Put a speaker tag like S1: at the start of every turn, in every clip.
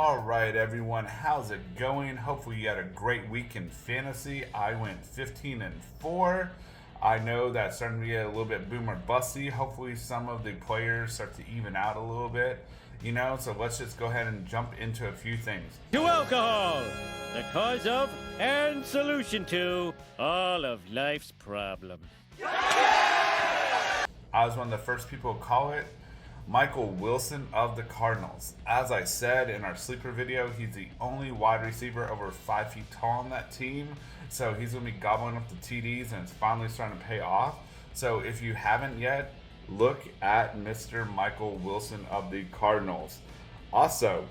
S1: All right, everyone, how's it going? Hopefully, you had a great week in fantasy. I went 15-4. I know that's starting to get a little bit boomer busty. Hopefully, some of the players start to even out a little bit. So let's just go ahead and jump into a few things.
S2: To alcohol, the cause of and solution to all of life's problems.
S1: I was one of the first people to call it. Michael Wilson of the Cardinals. As I said in our sleeper video, he's the only wide receiver over 5 feet tall on that team. So he's going to be gobbling up the TDs, and it's finally starting to pay off. So if you haven't yet, look at Mr. Michael Wilson of the Cardinals. Also,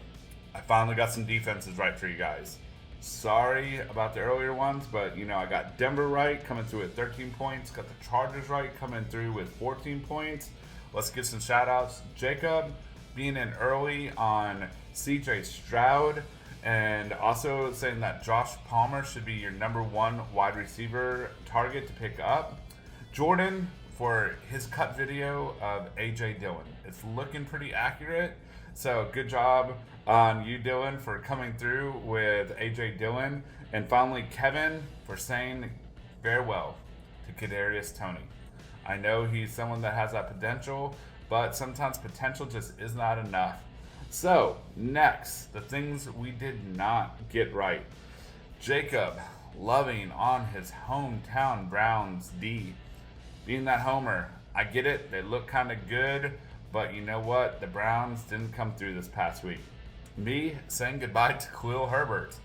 S1: I finally got some defenses right for you guys. Sorry about the earlier ones, but I got Denver right, coming through with 13 points. Got the Chargers right, coming through with 14 points. Let's get some shout outs. Jacob being in early on CJ Stroud, and also saying that Josh Palmer should be your number one wide receiver target to pick up. Jordan for his cut video of AJ Dillon. It's looking pretty accurate, so good job on you, Dylan, for coming through with AJ Dillon. And finally, Kevin for saying farewell to Kadarius Toney. I know he's someone that has that potential, but sometimes potential just is not enough. So, next, the things we did not get right. Jacob loving on his hometown Browns D. Being that homer, I get it, they look kind of good, but you know what? The Browns didn't come through this past week. Me saying goodbye to Khalil Herbert.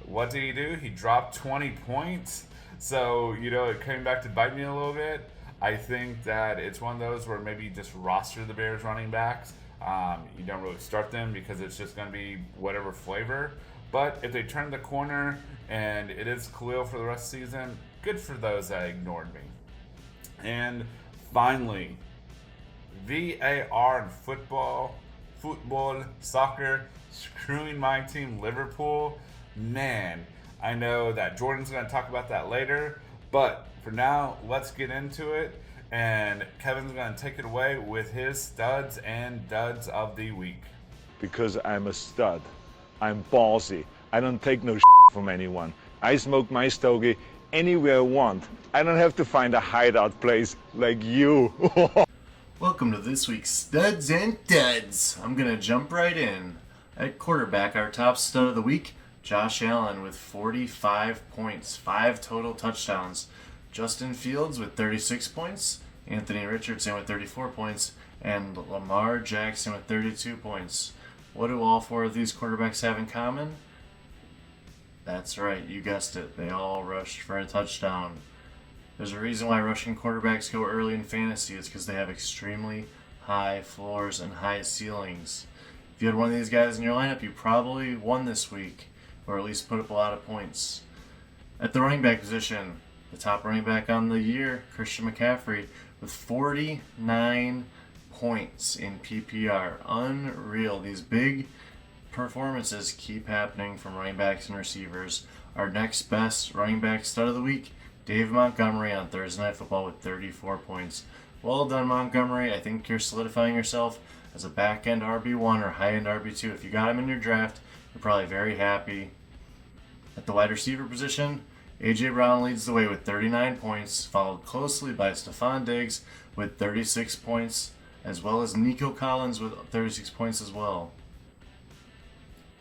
S1: What did he do? He dropped 20 points. So, it came back to bite me a little bit. I think that it's one of those where maybe you just roster the Bears running backs. You don't really start them because it's just going to be whatever flavor. But if they turn the corner and it is Khalil for the rest of the season, good for those that ignored me. And finally, VAR in football, soccer, screwing my team, Liverpool. Man, I know that Jordan's going to talk about that later. But for now, let's get into it, and Kevin's going to take it away with his studs and duds of the week.
S3: Because I'm a stud. I'm ballsy. I don't take no from anyone. I smoke my stogie anywhere I want. I don't have to find a hideout place like you.
S4: Welcome to this week's Studs and Duds. I'm going to jump right in. At quarterback, our top stud of the week, Josh Allen with 45 points, 5 total touchdowns. Justin Fields with 36 points, Anthony Richardson with 34 points, and Lamar Jackson with 32 points. What do all 4 of these quarterbacks have in common? That's right, you guessed it. They all rushed for a touchdown. There's a reason why rushing quarterbacks go early in fantasy. It's because they have extremely high floors and high ceilings. If you had one of these guys in your lineup, you probably won this week, or at least put up a lot of points. At the running back position, the top running back on the year, Christian McCaffrey, with 49 points in PPR. Unreal. These big performances keep happening from running backs and receivers. Our next best running back stud of the week, Dave Montgomery on Thursday Night Football with 34 points. Well done, Montgomery. I think you're solidifying yourself as a back-end RB1 or high-end RB2. If you got him in your draft, you're probably very happy. At the wide receiver position, A.J. Brown leads the way with 39 points, followed closely by Stephon Diggs with 36 points, as well as Nico Collins with 36 points as well.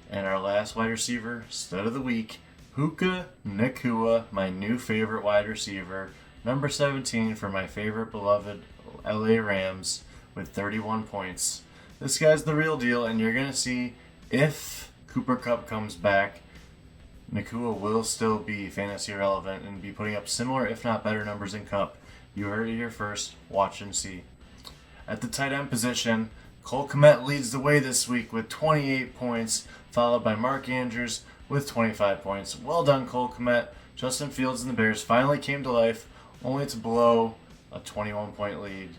S4: And our last wide receiver, stud of the week, Puka Nacua, my new favorite wide receiver, number 17 for my favorite beloved LA Rams with 31 points. This guy's the real deal, and you're going to see if Cooper Kupp comes back, Nacua will still be fantasy relevant and be putting up similar, if not better, numbers than Kupp. You heard it here first. Watch and see. At the tight end position, Cole Kmet leads the way this week with 28 points, followed by Mark Andrews with 25 points. Well done, Cole Kmet. Justin Fields and the Bears finally came to life, only to blow a 21-point lead.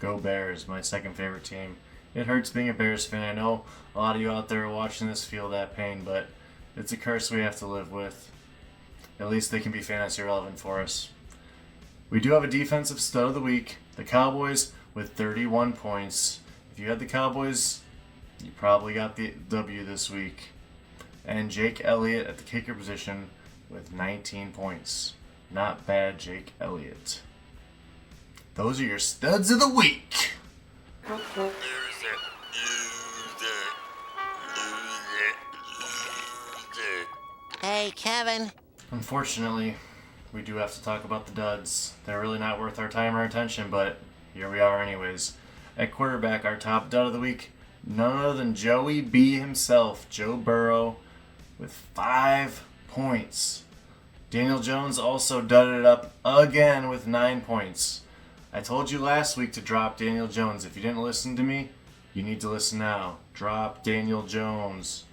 S4: Go Bears, my second favorite team. It hurts being a Bears fan. I know a lot of you out there watching this feel that pain, but it's a curse we have to live with. At least they can be fantasy relevant for us. We do have a defensive stud of the week, the Cowboys with 31 points. If you had the Cowboys You probably got the W this week. And Jake Elliott at the kicker position with 19 points. Not bad, Jake Elliott. Those are your studs of the week.
S5: Hey, Kevin.
S4: Unfortunately, we do have to talk about the duds. They're really not worth our time or attention, but here we are anyways. At quarterback, our top dud of the week, none other than Joey B himself, Joe Burrow, with 5 points. Daniel Jones also dudded it up again with 9 points. I told you last week to drop Daniel Jones. If you didn't listen to me, you need to listen now. Drop Daniel Jones.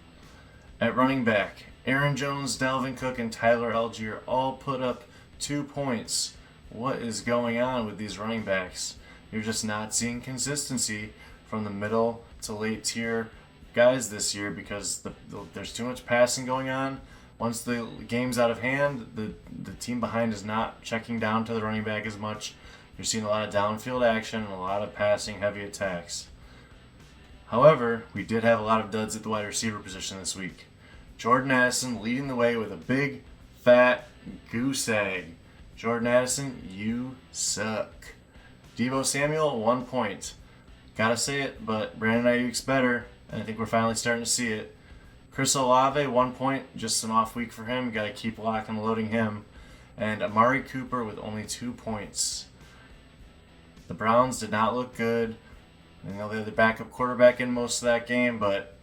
S4: At running back, Aaron Jones, Dalvin Cook, and Tyler Algier all put up 2 points. What is going on with these running backs? You're just not seeing consistency from the middle to late tier guys this year because there's too much passing going on. Once the game's out of hand, the team behind is not checking down to the running back as much. You're seeing a lot of downfield action and a lot of passing heavy attacks. However, we did have a lot of duds at the wide receiver position this week. Jordan Addison leading the way with a big, fat goose egg. Jordan Addison, you suck. Deebo Samuel, 1 point. Gotta say it, but Brandon Ayuk's better, and I think we're finally starting to see it. Chris Olave, 1 point, just an off week for him. Gotta keep locking and loading him. And Amari Cooper with only 2 points. The Browns did not look good. I know they had the backup quarterback in most of that game, but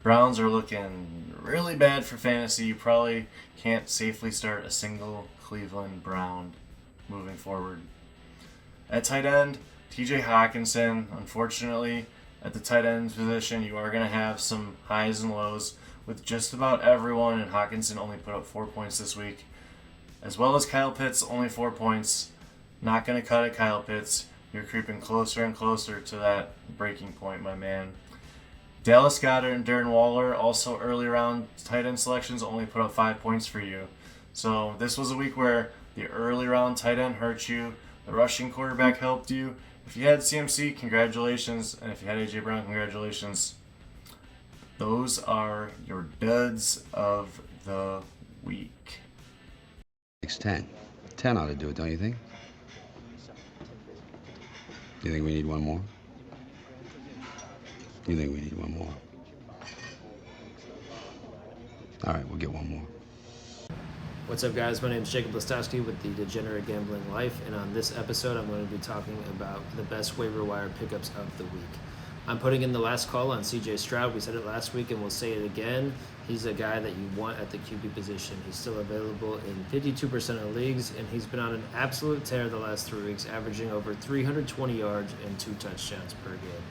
S4: Browns are looking really bad for fantasy. You probably can't safely start a single Cleveland Brown moving forward. At tight end, TJ Hawkinson. Unfortunately, at the tight end position, you are going to have some highs and lows with just about everyone, and Hawkinson only put up 4 points this week. As well as Kyle Pitts, only 4 points. Not going to cut it, Kyle Pitts. You're creeping closer and closer to that breaking point, my man. Dallas Goedert and Darren Waller, also early round tight end selections, only put up 5 points for you. So this was a week where the early round tight end hurt you. The rushing quarterback helped you. If you had CMC, congratulations. And if you had AJ Brown, congratulations. Those are your duds of the week.
S6: 10. 10 ought to do it, don't you think? You think we need one more? You think we need one more? All right, we'll get one more.
S7: What's up, guys? My name is Jacob Listowski with the Degenerate Gambling Life, and on this episode, I'm going to be talking about the best waiver wire pickups of the week. I'm putting in the last call on CJ Stroud. We said it last week, and we'll say it again. He's a guy that you want at the QB position. He's still available in 52% of leagues, and he's been on an absolute tear the last 3 weeks, averaging over 320 yards and 2 touchdowns per game.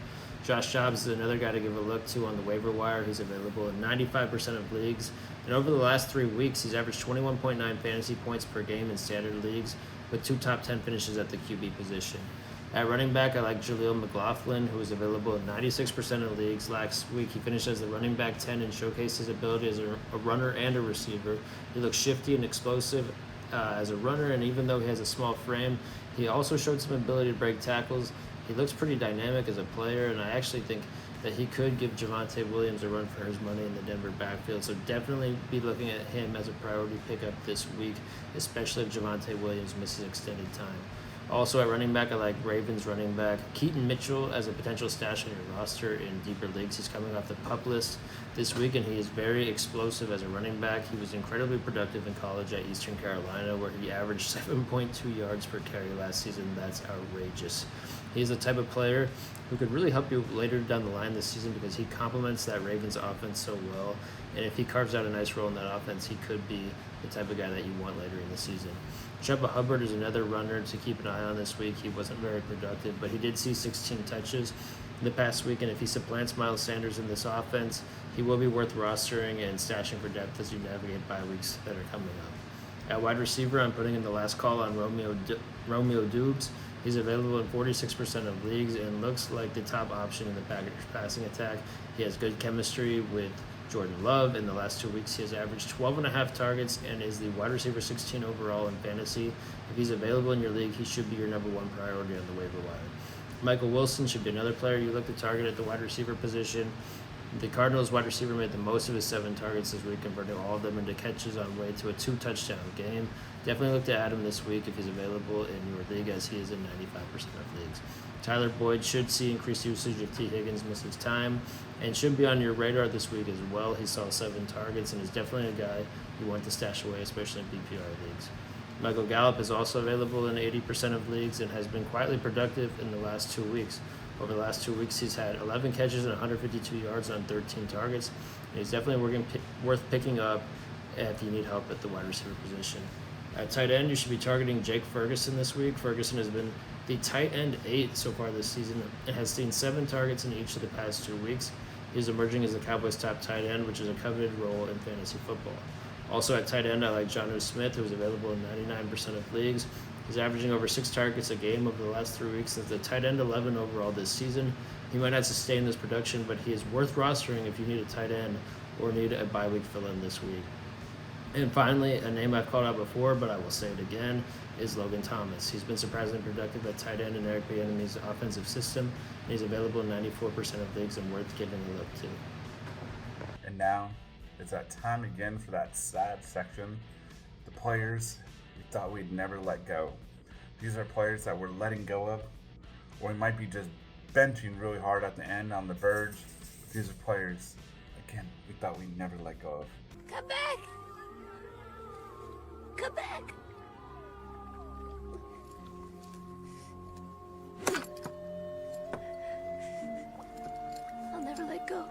S7: Josh Jacobs is another guy to give a look to on the waiver wire. He's available in 95% of leagues. And over the last 3 weeks, he's averaged 21.9 fantasy points per game in standard leagues with 2 top 10 finishes at the QB position. At running back, I like Jaleel McLaughlin, who is available in 96% of leagues. Last week, he finished as the running back 10 and showcased his ability as a runner and a receiver. He looks shifty and explosive as a runner, and even though he has a small frame, he also showed some ability to break tackles. He looks pretty dynamic as a player, and I actually think that he could give Javonte Williams a run for his money in the Denver backfield. So definitely be looking at him as a priority pickup this week, especially if Javonte Williams misses extended time. Also at running back, I like Ravens running back Keaton Mitchell as a potential stash on your roster in deeper leagues. He's coming off the PUP list this week, and he is very explosive as a running back. He was incredibly productive in college at Eastern Carolina, where he averaged 7.2 yards per carry last season. That's outrageous. He's the type of player who could really help you later down the line this season because he complements that Ravens offense so well. And if he carves out a nice role in that offense, he could be the type of guy that you want later in the season. Chuba Hubbard is another runner to keep an eye on this week. He wasn't very productive, but he did see 16 touches in the past week, and if he supplants Miles Sanders in this offense, he will be worth rostering and stashing for depth as you navigate bye weeks that are coming up. At wide receiver, I'm putting in the last call on Romeo Dubes. He's available in 46% of leagues and looks like the top option in the Packers passing attack. He has good chemistry with Jordan Love. In the last 2 weeks, he has averaged 12.5 targets and is the wide receiver 16 overall in fantasy. If he's available in your league, he should be your number 1 priority on the waiver wire. Michael Wilson should be another player you look to target at the wide receiver position. The Cardinals wide receiver made the most of his 7 targets this week, converting all of them into catches on way to a 2-touchdown game. Definitely look to add him this week if he's available in your league, as he is in 95% of leagues. Tyler Boyd should see increased usage if T. Higgins misses time, and should be on your radar this week as well. He saw 7 targets and is definitely a guy you want to stash away, especially in BPR leagues. Michael Gallup is also available in 80% of leagues and has been quietly productive in the last 2 weeks. Over the last 2 weeks, he's had 11 catches and 152 yards on 13 targets. And he's definitely worth picking up if you need help at the wide receiver position. At tight end, you should be targeting Jake Ferguson this week. Ferguson has been the tight end 8 so far this season and has seen 7 targets in each of the past 2 weeks. He's emerging as the Cowboys' top tight end, which is a coveted role in fantasy football. Also at tight end, I like Jonnu Smith, who is available in 99% of leagues. He's averaging over 6 targets a game over the last 3 weeks as the tight end 11 overall this season. He might not sustain this production, but he is worth rostering if you need a tight end or need a bye week fill-in this week. And finally, a name I've called out before, but I will say it again, is Logan Thomas. He's been surprisingly productive at tight end in Eric Bieniemy's offensive system, and he's available in 94% of leagues and worth giving a look to.
S1: And now, it's that time again for that sad section. The players we thought we'd never let go. These are players that we're letting go of, or we might be just benching really hard at the end on the verge. These are players, again, we thought we'd never let go of.
S5: Come back! Come back! I'll never let go.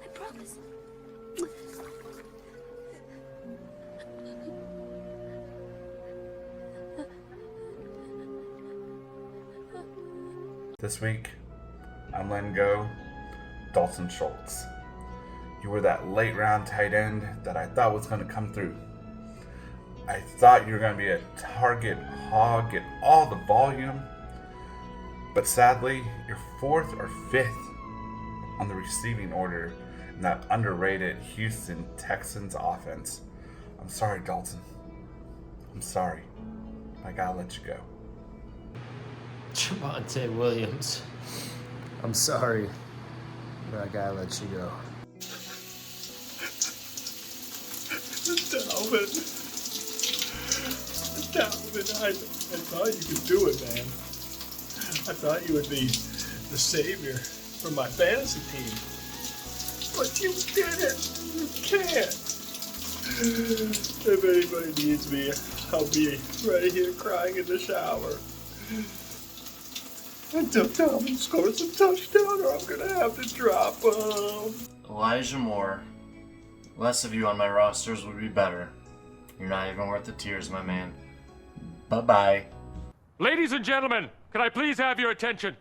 S5: I promise.
S1: This week, I'm letting go Dalton Schultz. You were that late round tight end that I thought was going to come through. I thought you were going to be a target hog, get all the volume, but sadly, you're 4th or 5th on the receiving order in that underrated Houston Texans offense. I'm sorry, Dalton. I'm sorry. I gotta let you go.
S7: Javonte Williams. I'm sorry, but I gotta let you go.
S8: Dalvin, I thought you could do it, man. I thought you would be the savior for my fantasy team. But you didn't. You can't. If anybody needs me, I'll be right here crying in the shower. Until Dalvin scores a touchdown, or I'm gonna have to drop him.
S4: Elijah Moore. Less of you on my rosters would be better. You're not even worth the tears, my man. Bye-bye.
S9: Ladies and gentlemen, can I please have your attention?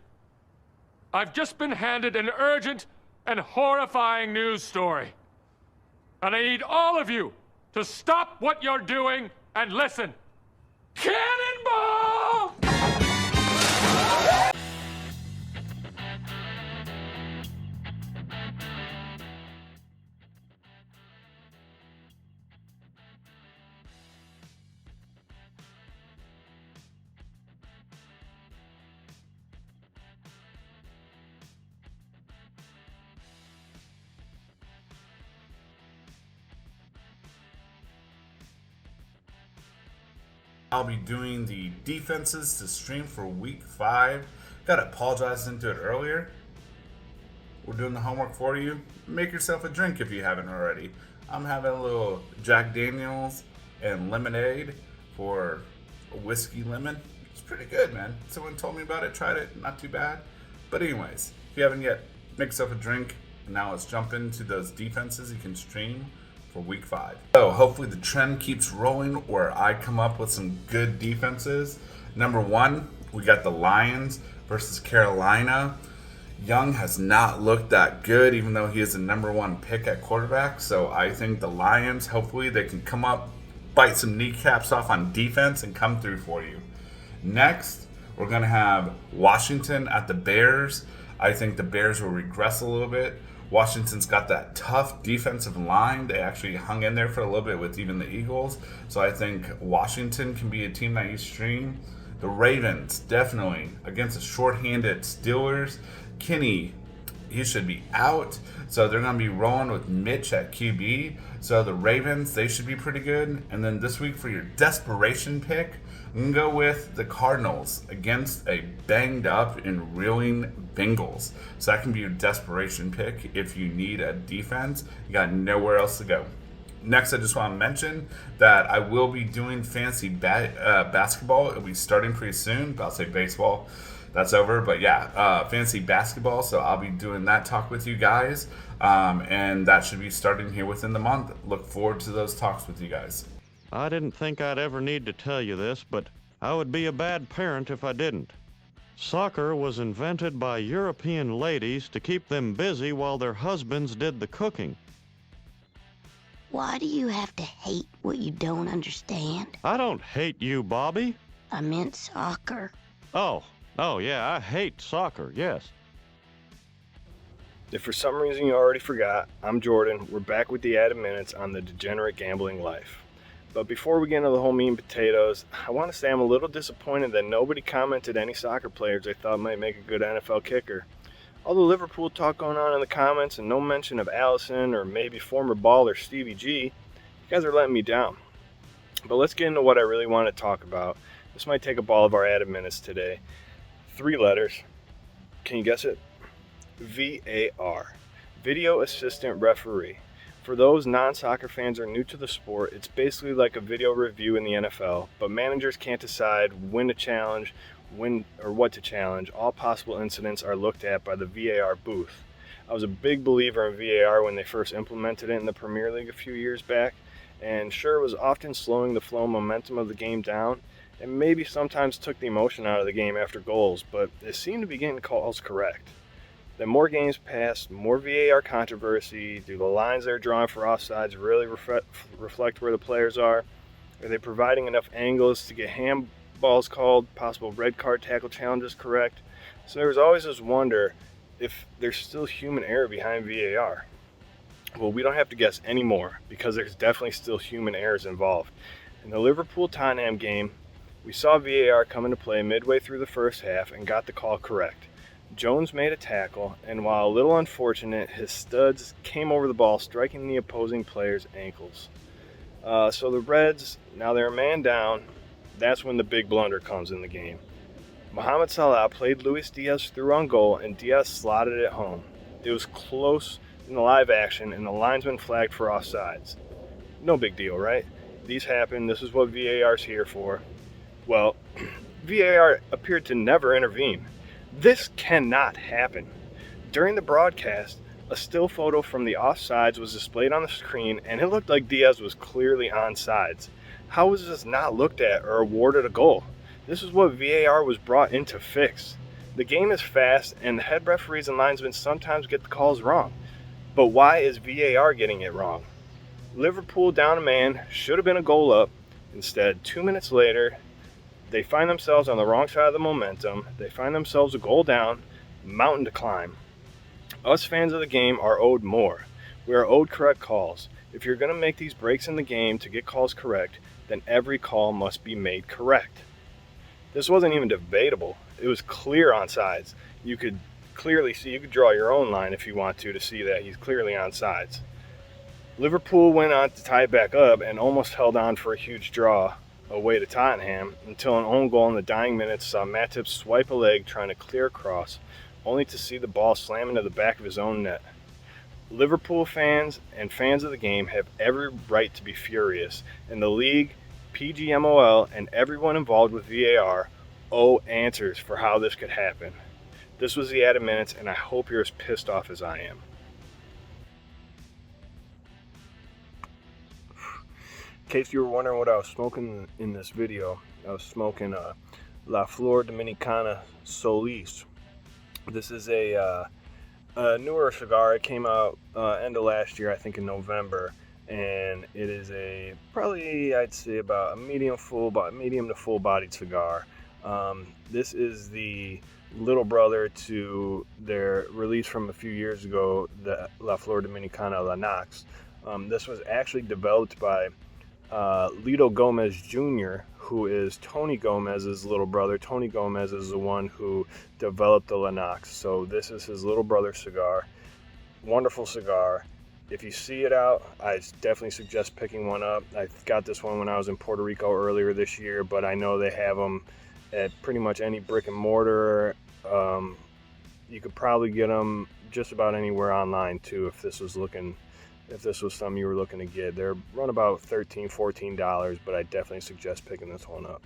S9: I've just been handed an urgent and horrifying news story. And I need all of you to stop what you're doing and listen. Cannonball!
S1: I'll be doing the defenses to stream for week 5. Gotta apologize into it earlier. We're doing the homework for you. Make yourself a drink if you haven't already. I'm having a little Jack Daniels and lemonade for a whiskey lemon. It's pretty good, man. Someone told me about it, tried it, not too bad. But anyways, if you haven't yet, make yourself a drink. And now let's jump into those defenses you can stream for week 5. So hopefully the trend keeps rolling where I come up with some good defenses. Number 1, we got the Lions versus Carolina. Young has not looked that good, even though he is the number 1 pick at quarterback. So I think the Lions, hopefully they can come up, bite some kneecaps off on defense and come through for you. Next, we're going to have Washington at the Bears. I think the Bears will regress a little bit. Washington's got that tough defensive line. They actually hung in there for a little bit with even the Eagles. So I think Washington can be a team that you stream. The Ravens, definitely, against the shorthanded Steelers. Kenny he should be out. So they're going to be rolling with Mitch at QB. So the Ravens, they should be pretty good. And then this week for your desperation pick, I'm going to go with the Cardinals against a banged up and reeling Bengals. So that can be your desperation pick if you need a defense. You got nowhere else to go. Next, I just want to mention that I will be doing fantasy basketball. It'll be starting pretty soon. I'll say baseball. That's over. But yeah, fantasy basketball. So I'll be doing that talk with you guys. And that should be starting here within the month. Look forward to those talks with you guys.
S10: I didn't think I'd ever need to tell you this, but I would be a bad parent if I didn't. Soccer was invented by European ladies to keep them busy while their husbands did the cooking.
S11: Why do you have to hate what you don't understand?
S10: I don't hate you, Bobby.
S11: I meant soccer.
S10: Oh, yeah, I hate soccer, yes.
S12: If for some reason you already forgot, I'm Jordan. We're back with the added minutes on the Degenerate Gambling Life. But before we get into the whole meat and potatoes, I want to say I'm a little disappointed that nobody commented any soccer players they thought might make a good NFL kicker. All the Liverpool talk going on in the comments and no mention of Allison or maybe former baller Stevie G, you guys are letting me down. But let's get into what I really want to talk about. This might take up all of our added minutes today. 3 letters. Can you guess it? VAR. Video Assistant Referee. For those non-soccer fans or new to the sport, it's basically like a video review in the NFL, but managers can't decide when to challenge, when or what to challenge. All possible incidents are looked at by the VAR booth. I was a big believer in VAR when they first implemented it in the Premier League a few years back, and sure, it was often slowing the flow and momentum of the game down, and maybe sometimes took the emotion out of the game after goals, but it seemed to be getting calls correct. The more games pass, more VAR controversy. Do the lines they're drawing for offsides really reflect where the players are? Are they providing enough angles to get handballs called, possible red card tackle challenges correct? So there was always this wonder if there's still human error behind VAR. Well, we don't have to guess anymore because there's definitely still human errors involved. In the Liverpool-Tottenham game, we saw VAR come into play midway through the first half and got the call correct. Jones made a tackle, and while a little unfortunate, his studs came over the ball, striking the opposing player's ankles. So the Reds, now they're a man down. That's when the big blunder comes in the game. Mohamed Salah played Luis Diaz through on goal, and Diaz slotted it home. It was close in the live action, and the linesman flagged for offsides. No big deal, right? These happen. This is what VAR's here for. Well, VAR appeared to never intervene. This cannot happen. During the broadcast, a still photo from the offsides was displayed on the screen, and it looked like Diaz was clearly onside. How was this not looked at or awarded a goal? This is what VAR was brought in to fix. The game is fast, and the head referees and linesmen sometimes get the calls wrong. But why is VAR getting it wrong? Liverpool down a man, should have been a goal up. Instead, 2 minutes later, they find themselves on the wrong side of the momentum. They find themselves a goal down, mountain to climb. Us fans of the game are owed more. We are owed correct calls. If you're going to make these breaks in the game to get calls correct, then every call must be made correct. This wasn't even debatable. It was clear onsides. You could clearly see, you could draw your own line if you want to see that he's clearly onsides. Liverpool went on to tie it back up and almost held on for a huge draw away to Tottenham until an own goal in the dying minutes saw Matip swipe a leg trying to clear across, only to see the ball slam into the back of his own net. Liverpool fans and fans of the game have every right to be furious, and the league, PGMOL, and everyone involved with VAR owe answers for how this could happen. This was the added minutes, and I hope you're as pissed off as I am. In case you were wondering what I was smoking in this video, I was smoking La Flor Dominicana Solis. This is a newer cigar. It came out end of last year, I think in November, and it is a probably, I'd say, about a medium to full bodied cigar. This is the little brother to their release from a few years ago, the La Flor Dominicana La Nox. This was actually developed by Lito Gomez Jr., who is Tony Gomez's little brother. Tony Gomez is the one who developed the Lennox. So this is his little brother's cigar. Wonderful cigar. If you see it out, I definitely suggest picking one up. I got this one when I was in Puerto Rico earlier this year, but I know they have them at pretty much any brick and mortar. You could probably get them just about anywhere online too if this was something you were looking to get. They're run about $13, $14, but I definitely suggest picking this one up.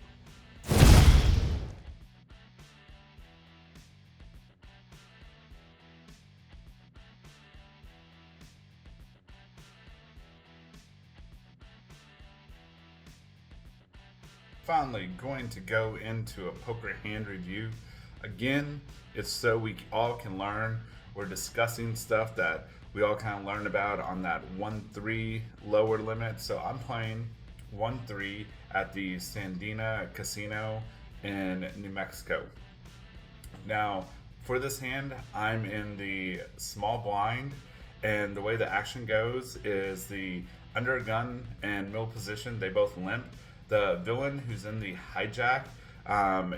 S1: Finally going to go into a poker hand review. Again, it's so we all can learn. We're discussing stuff that we all kind of learned about on that 1-3 lower limit. So I'm playing 1-3 at the Sandina Casino in New Mexico. Now, for this hand, I'm in the small blind, and the way the action goes is the under a gun and middle position, they both limp. The villain who's in the hijack,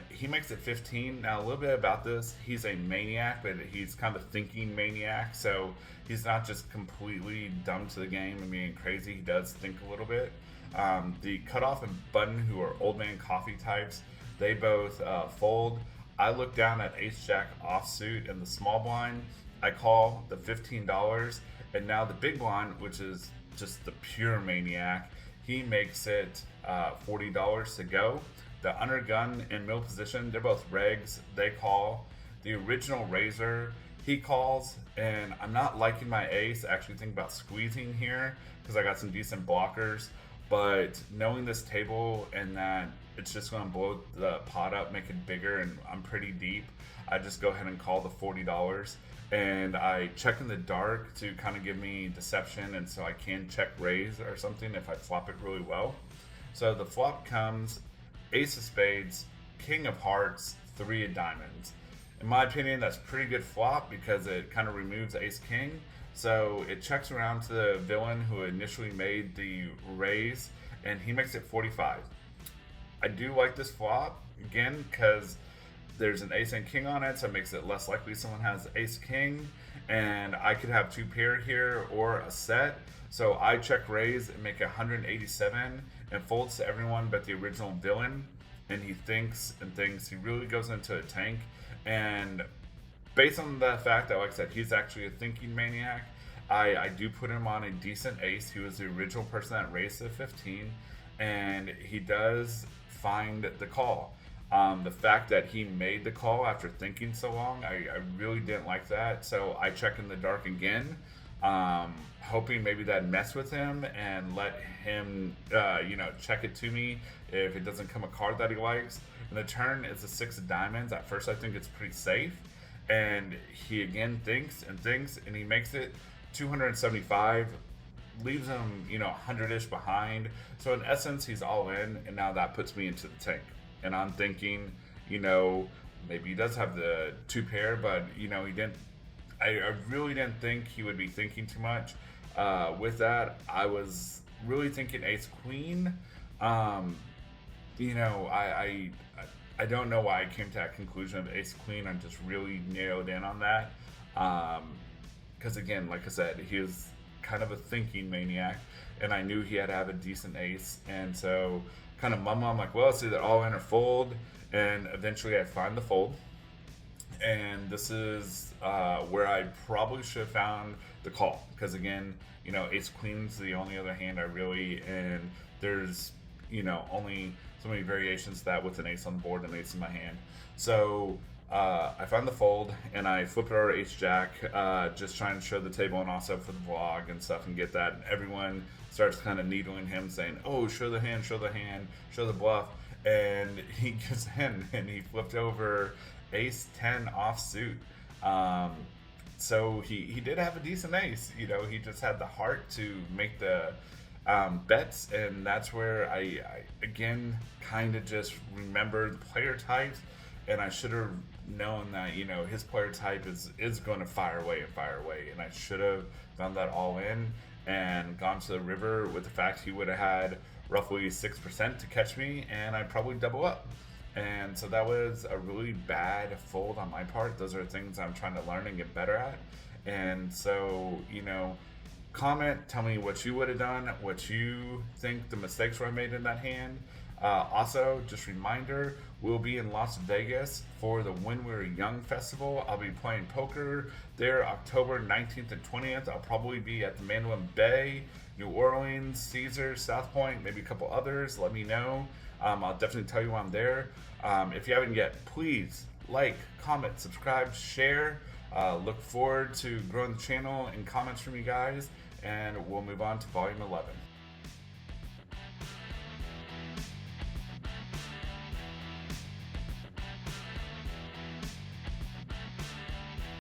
S1: he makes it 15. Now, a little bit about this, he's a maniac, but he's kind of a thinking maniac, so he's not just completely dumb to the game and being crazy. He does think a little bit. The cutoff and button, who are old man coffee types, they both fold. I look down at ace-jack offsuit in the small blind. I call the $15, and now the big blind, which is just the pure maniac, he makes it $40 to go. The under gun in middle position, they're both regs, they call. The original raiser, he calls, and I'm not liking my ace. I actually think about squeezing here because I got some decent blockers, but knowing this table and that it's just going to blow the pot up, make it bigger, and I'm pretty deep, I just go ahead and call the $40. And I check in the dark to kind of give me deception, and so I can check raise or something if I flop it really well. So the flop comes ace of spades, king of hearts, 3 of diamonds. In my opinion, that's pretty good flop because it kind of removes ace king. So it checks around to the villain who initially made the raise, and he makes it 45. I do like this flop, again, because there's an ace and king on it, so it makes it less likely someone has ace king, and I could have 2 pair here or a set. So I check raise and make 187 and folds to everyone but the original villain, and he thinks and thinks. He really goes into a tank, and based on the fact that, like I said, he's actually a thinking maniac, I do put him on a decent ace. He was the original person that raised the 15, and he does find the call. The fact that he made the call after thinking so long, I really didn't like that. So I check in the dark again, hoping maybe that mess with him and let him, check it to me if it doesn't come a card that he likes. And the turn is a 6 of diamonds. At first I think it's pretty safe. And he again thinks and thinks, and he makes it 275, leaves him, 100-ish behind. So in essence, he's all in, and now that puts me into the tank. And I'm thinking, maybe he does have the 2 pair, but, he didn't. I really didn't think he would be thinking too much. With that, I was really thinking ace queen. I don't know why I came to that conclusion of ace queen. I'm just really narrowed in on that. Because again, like I said, he was kind of a thinking maniac, and I knew he had to have a decent ace, and so kind of mumble, I'm like, well, it's either all in or fold, and eventually I find the fold. And this is where I probably should have found the call, because again, ace queen's the only other hand I really, and there's only so many variations of that with an ace on the board and an ace in my hand. So I found the fold, and I flip it over ace jack, just trying to show the table and also for the vlog and stuff, and get that. And everyone starts kind of needling him, saying, oh, show the hand, show the bluff. And he gets in, and he flipped over ace 10 offsuit. So he did have a decent ace. He just had the heart to make the bets, and that's where I again kind of just remembered player types, and I should have known that his player type is going to fire away, and I should have done that all in and gone to the river with the fact he would have had roughly 6% to catch me, and I probably double up. And so that was a really bad fold on my part. Those are things I'm trying to learn and get better at. And so, comment, tell me what you would have done, what you think the mistakes were I made in that hand. Also, just reminder, we'll be in Las Vegas for the When We Were Young Festival. I'll be playing poker there October 19th and 20th. I'll probably be at the Mandolin Bay, New Orleans, Caesars, South Point, maybe a couple others. Let me know. I'll definitely tell you when I'm there. If you haven't yet, please like, comment, subscribe, share. Look forward to growing the channel and comments from you guys, and we'll move on to volume 11.